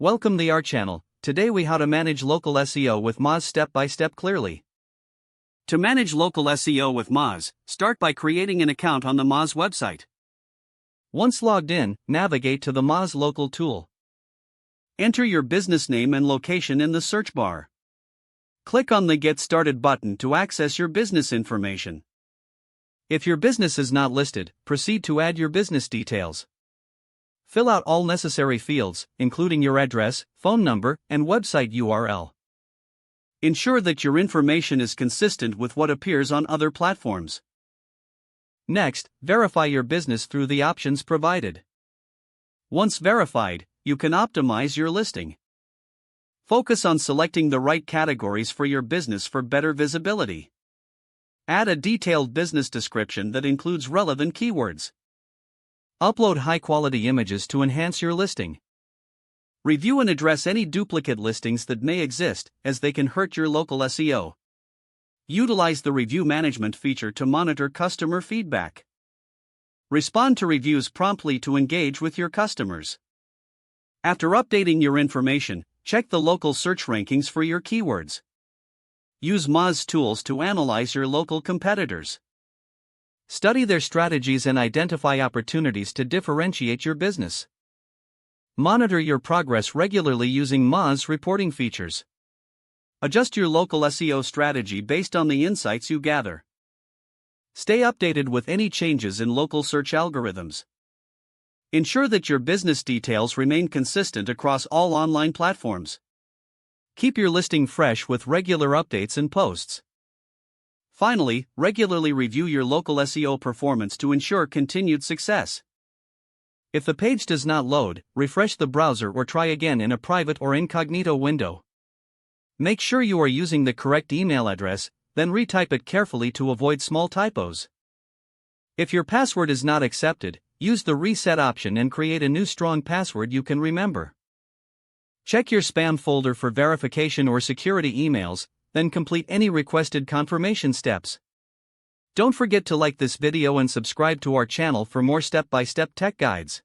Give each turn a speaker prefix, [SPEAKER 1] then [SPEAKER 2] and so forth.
[SPEAKER 1] Welcome to our channel. Today we how to manage local SEO with Moz step by step clearly. To manage local SEO with Moz, start by creating an account on the Moz website. Once logged in, navigate to the Moz local tool. Enter your business name and location in the search bar. Click on the Get Started button to access your business information. If your business is not listed, proceed to add your business details. Fill out all necessary fields, including your address, phone number, and website URL. Ensure that your information is consistent with what appears on other platforms. Next, verify your business through the options provided. Once verified, you can optimize your listing. Focus on selecting the right categories for your business for better visibility. Add a detailed business description that includes relevant keywords. Upload high-quality images to enhance your listing. Review and address any duplicate listings that may exist, as they can hurt your local SEO. Utilize the review management feature to monitor customer feedback. Respond to reviews promptly to engage with your customers. After updating your information, check the local search rankings for your keywords. Use Moz tools to analyze your local competitors. Study their strategies and identify opportunities to differentiate your business. Monitor your progress regularly using Moz reporting features. Adjust your local SEO strategy based on the insights you gather. Stay updated with any changes in local search algorithms. Ensure that your business details remain consistent across all online platforms. Keep your listing fresh with regular updates and posts. Finally, regularly review your local SEO performance to ensure continued success. If the page does not load, refresh the browser or try again in a private or incognito window. Make sure you are using the correct email address, then retype it carefully to avoid small typos. If your password is not accepted, use the reset option and create a new strong password you can remember. Check your spam folder for verification or security emails, then complete any requested confirmation steps. Don't forget to like this video and subscribe to our channel for more step-by-step tech guides.